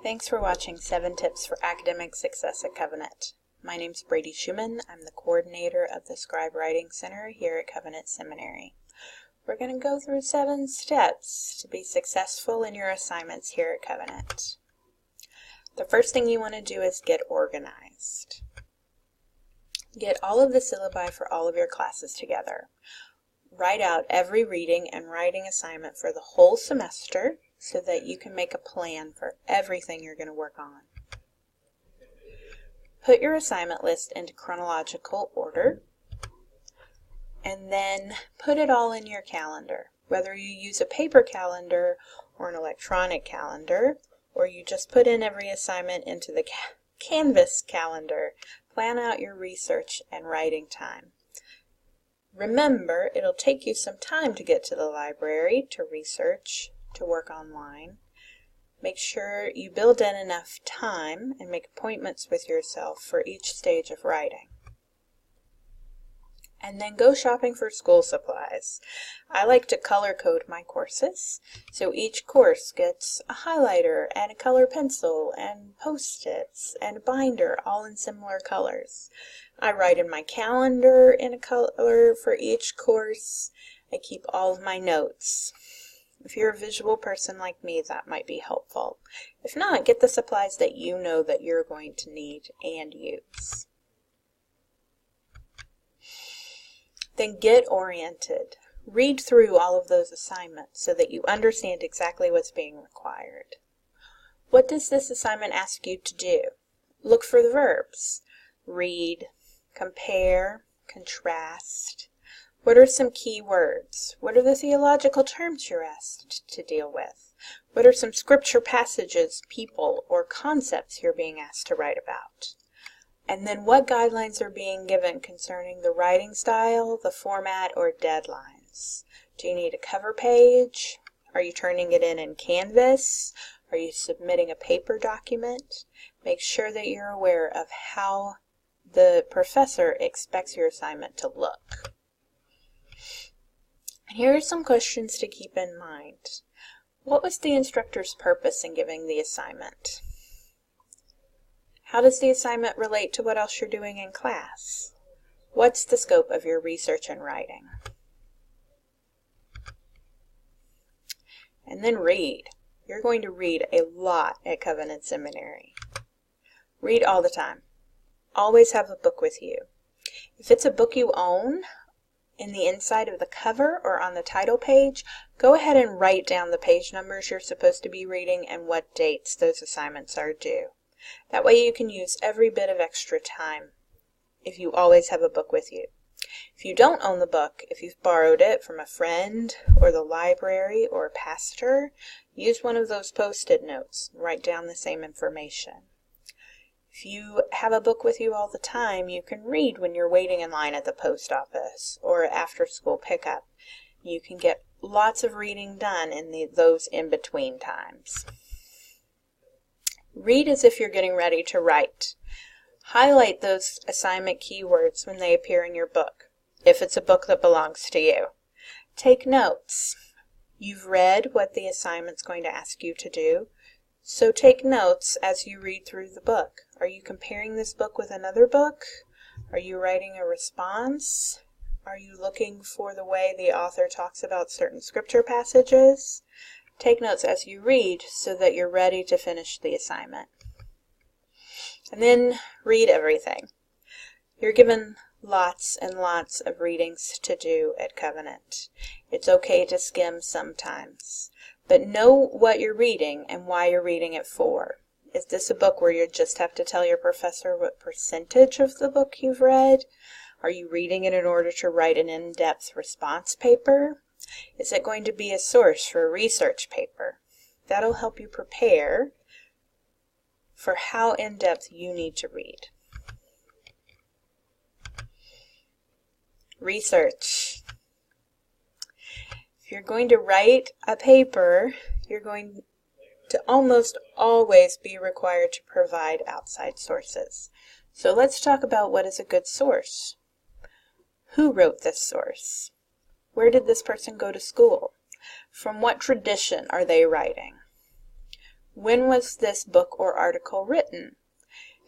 Thanks for watching 7 Tips for Academic Success at Covenant. My name's Brady Schumann. I'm the coordinator of the Scribe Writing Center here at Covenant Seminary. We're going to go through 7 steps to be successful in your assignments here at Covenant. The first thing you want to do is get organized. Get all of the syllabi for all of your classes together. Write out every reading and writing assignment for the whole semester so that you can make a plan for everything you're going to work on. Put your assignment list into chronological order and then put it all in your calendar. Whether you use a paper calendar or an electronic calendar, or you just put in every assignment into the Canvas calendar, plan out your research and writing time. Remember, it'll take you some time to get to the library, to research, to work online. Make sure you build in enough time and make appointments with yourself for each stage of writing. And then go shopping for school supplies. I like to color code my courses, so each course gets a highlighter and a color pencil and post-its and a binder, all in similar colors. I write in my calendar in a color for each course. I keep all of my notes. If you're a visual person like me, that might be helpful. If not, get the supplies that you know that you're going to need and use. Then get oriented. Read through all of those assignments so that you understand exactly what's being required. What does this assignment ask you to do? Look for the verbs. Read, compare, contrast. What are some key words? What are the theological terms you're asked to deal with? What are some scripture passages, people, or concepts you're being asked to write about? And then what guidelines are being given concerning the writing style, the format, or deadlines? Do you need a cover page? Are you turning it in Canvas? Are you submitting a paper document? Make sure that you're aware of how the professor expects your assignment to look. And here are some questions to keep in mind. What was the instructor's purpose in giving the assignment? How does the assignment relate to what else you're doing in class? What's the scope of your research and writing? And then read. You're going to read a lot at Covenant Seminary. Read all the time. Always have a book with you. If it's a book you own, in the inside of the cover or on the title page, go ahead and write down the page numbers you're supposed to be reading and what dates those assignments are due. That way you can use every bit of extra time if you always have a book with you. If you don't own the book, if you've borrowed it from a friend or the library or a pastor, use one of those post-it notes and write down the same information. If you have a book with you all the time, you can read when you're waiting in line at the post office or after school pickup. You can get lots of reading done in those in-between times. Read as if you're getting ready to write. Highlight those assignment keywords when they appear in your book, if it's a book that belongs to you. Take notes. You've read what the assignment's going to ask you to do, so take notes as you read through the book. Are you comparing this book with another book? Are you writing a response? Are you looking for the way the author talks about certain scripture passages? Take notes as you read so that you're ready to finish the assignment. And then read everything. You're given lots and lots of readings to do at Covenant. It's okay to skim sometimes, but know what you're reading and why you're reading it for. Is this a book where you just have to tell your professor what percentage of the book you've read? Are you reading it in order to write an in-depth response paper? Is it going to be a source for a research paper? That'll help you prepare for how in-depth you need to read. Research. If you're going to write a paper, you're going to almost always be required to provide outside sources. So let's talk about what is a good source. Who wrote this source? Where did this person go to school? From what tradition are they writing? When was this book or article written?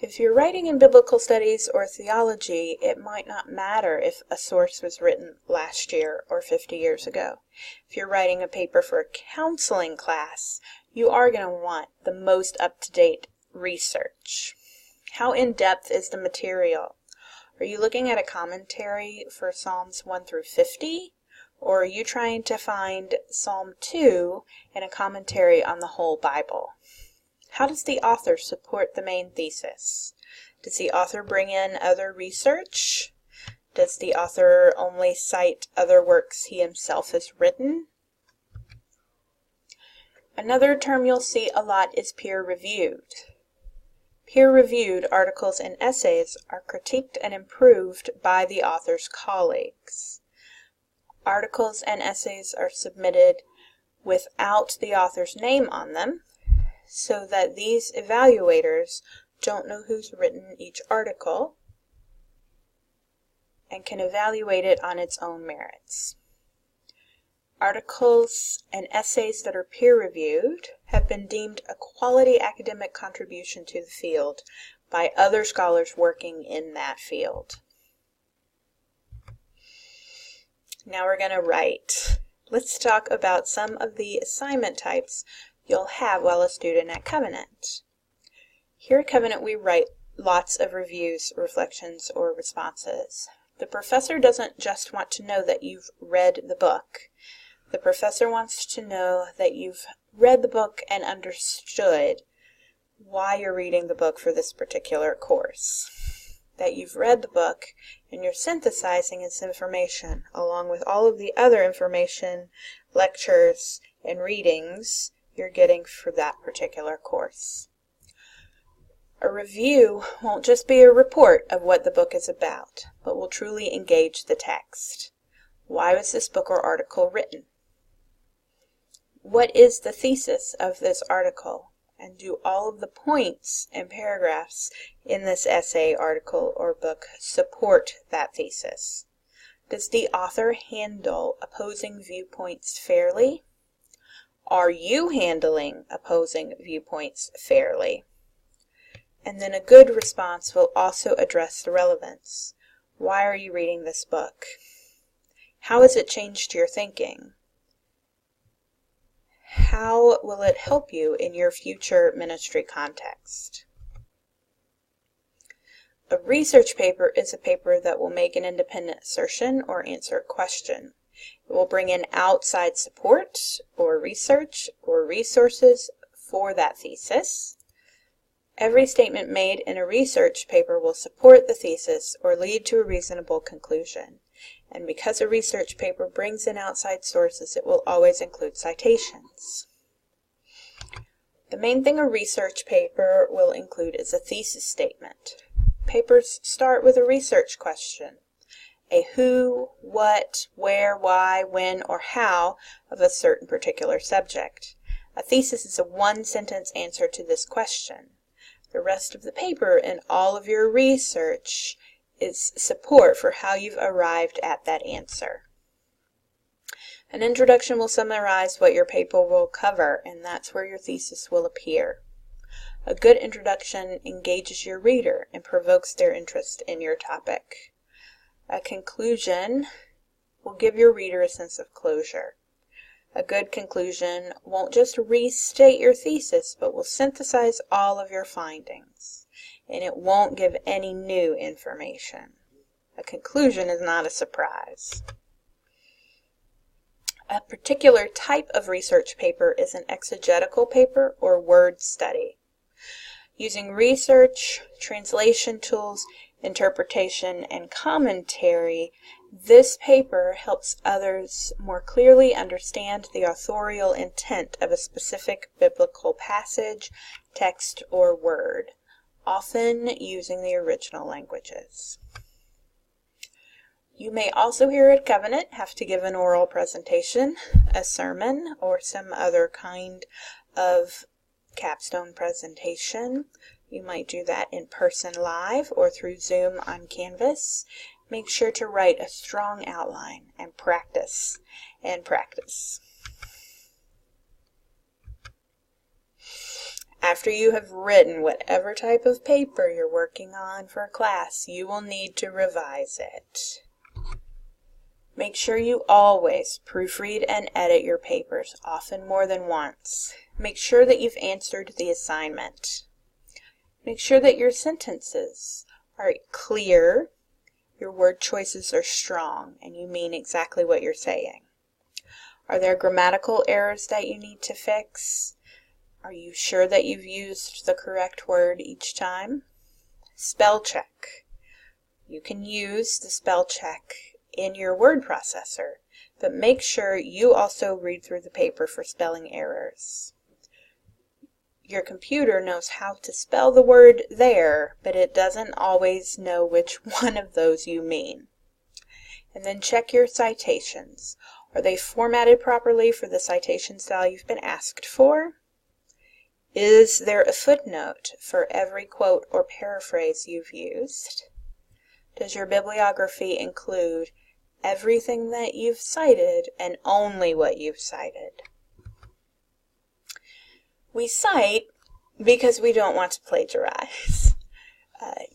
If you're writing in biblical studies or theology, it might not matter if a source was written last year or 50 years ago. If you're writing a paper for a counseling class, you are going to want the most up-to-date research. How in-depth is the material? Are you looking at a commentary for Psalms 1 through 50? Or are you trying to find Psalm 2 in a commentary on the whole Bible? How does the author support the main thesis? Does the author bring in other research? Does the author only cite other works he himself has written? Another term you'll see a lot is peer-reviewed. Peer-reviewed articles and essays are critiqued and improved by the author's colleagues. Articles and essays are submitted without the author's name on them, so that these evaluators don't know who's written each article and can evaluate it on its own merits. Articles and essays that are peer-reviewed have been deemed a quality academic contribution to the field by other scholars working in that field. Now we're going to write. Let's talk about some of the assignment types you'll have while a student at Covenant. Here at Covenant we write lots of reviews, reflections, or responses. The professor doesn't just want to know that you've read the book. The professor wants to know that you've read the book and understood why you're reading the book for this particular course. That you've read the book and you're synthesizing its information along with all of the other information, lectures, and readings you're getting for that particular course. A review won't just be a report of what the book is about, but will truly engage the text. Why was this book or article written? What is the thesis of this article? And do all of the points and paragraphs in this essay, article, or book support that thesis? Does the author handle opposing viewpoints fairly? Are you handling opposing viewpoints fairly? And then a good response will also address the relevance. Why are you reading this book? How has it changed your thinking? How will it help you in your future ministry context? A research paper is a paper that will make an independent assertion or answer a question. It will bring in outside support or research or resources for that thesis. Every statement made in a research paper will support the thesis or lead to a reasonable conclusion. And because a research paper brings in outside sources, it will always include citations. The main thing a research paper will include is a thesis statement. Papers start with a research question. A who, what, where, why, when, or how of a certain particular subject. A thesis is a one-sentence answer to this question. The rest of the paper and all of your research is support for how you've arrived at that answer. An introduction will summarize what your paper will cover, and that's where your thesis will appear. A good introduction engages your reader and provokes their interest in your topic. A conclusion will give your reader a sense of closure. A good conclusion won't just restate your thesis, but will synthesize all of your findings, and it won't give any new information. A conclusion is not a surprise. A particular type of research paper is an exegetical paper or word study. Using research, translation tools, interpretation, and commentary, this paper helps others more clearly understand the authorial intent of a specific biblical passage, text, or word, often using the original languages. You may also here at Covenant have to give an oral presentation, a sermon, or some other kind of capstone presentation. You might do that in person live or through Zoom on Canvas. Make sure to write a strong outline and practice and practice. After you have written whatever type of paper you're working on for class, you will need to revise it. Make sure you always proofread and edit your papers, often more than once. Make sure that you've answered the assignment. Make sure that your sentences are clear, your word choices are strong, and you mean exactly what you're saying. Are there grammatical errors that you need to fix? Are you sure that you've used the correct word each time? Spell check. You can use the spell check in your word processor, but make sure you also read through the paper for spelling errors. Your computer knows how to spell the word there, but it doesn't always know which one of those you mean. And then check your citations. Are they formatted properly for the citation style you've been asked for? Is there a footnote for every quote or paraphrase you've used? Does your bibliography include everything that you've cited and only what you've cited? We cite because we don't want to plagiarize.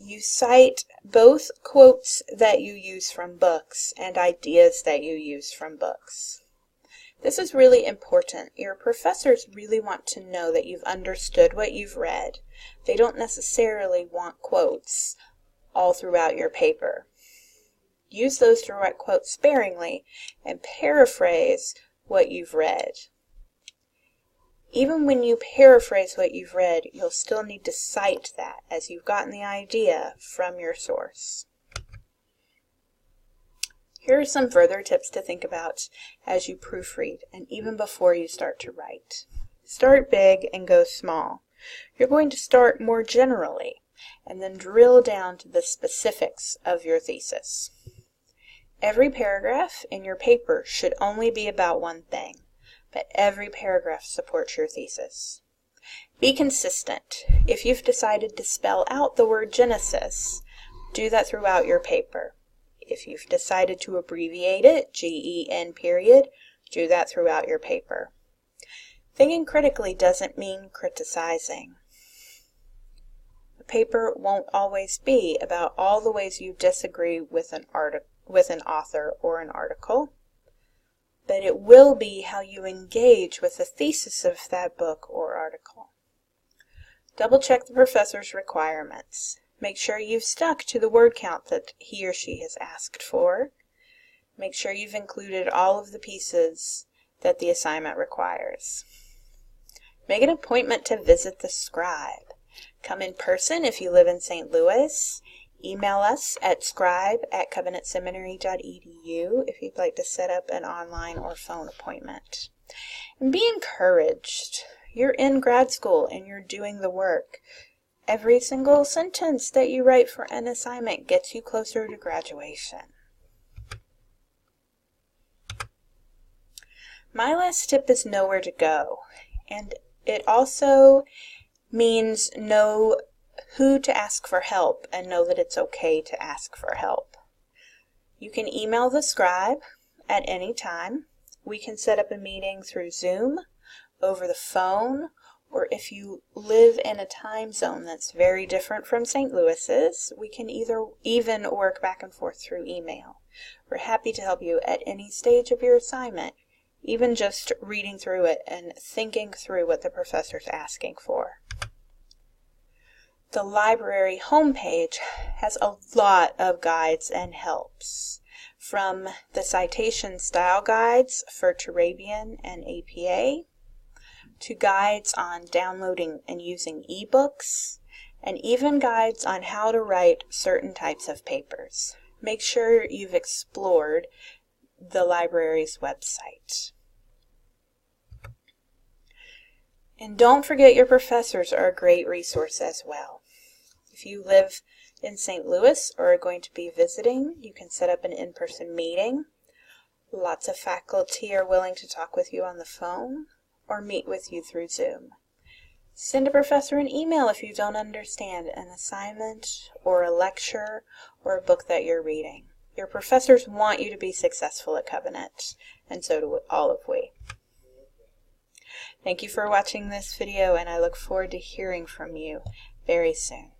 You cite both quotes that you use from books and ideas that you use from books. This is really important. Your professors really want to know that you've understood what you've read. They don't necessarily want quotes all throughout your paper. Use those direct quotes sparingly and paraphrase what you've read. Even when you paraphrase what you've read, you'll still need to cite that as you've gotten the idea from your source. Here are some further tips to think about as you proofread and even before you start to write. Start big and go small. You're going to start more generally and then drill down to the specifics of your thesis. Every paragraph in your paper should only be about one thing, but every paragraph supports your thesis. Be consistent. If you've decided to spell out the word Genesis, do that throughout your paper. If you've decided to abbreviate it, GEN period, do that throughout your paper. Thinking critically doesn't mean criticizing. The paper won't always be about all the ways you disagree with an author or an article, but it will be how you engage with the thesis of that book or article. Double check the professor's requirements. Make sure you've stuck to the word count that he or she has asked for. Make sure you've included all of the pieces that the assignment requires. Make an appointment to visit the Scribe. Come in person if you live in St. Louis. Email us at scribe@covenantseminary.edu if you'd like to set up an online or phone appointment. And be encouraged. You're in grad school and you're doing the work. Every single sentence that you write for an assignment gets you closer to graduation. My last tip is know where to go, and it also means know who to ask for help and know that it's okay to ask for help. You can email the Scribe at any time. We can set up a meeting through Zoom, over the phone, or if you live in a time zone that's very different from St. Louis's, we can even work back and forth through email. We're happy to help you at any stage of your assignment, even just reading through it and thinking through what the professor's asking for. The library homepage has a lot of guides and helps, from the citation style guides for Turabian and APA, to guides on downloading and using ebooks, and even guides on how to write certain types of papers. Make sure you've explored the library's website. And don't forget your professors are a great resource as well. If you live in St. Louis or are going to be visiting, you can set up an in-person meeting. Lots of faculty are willing to talk with you on the phone or meet with you through Zoom. Send a professor an email if you don't understand an assignment or a lecture or a book that you're reading. Your professors want you to be successful at Covenant, and so do all of we. Thank you for watching this video, and I look forward to hearing from you very soon.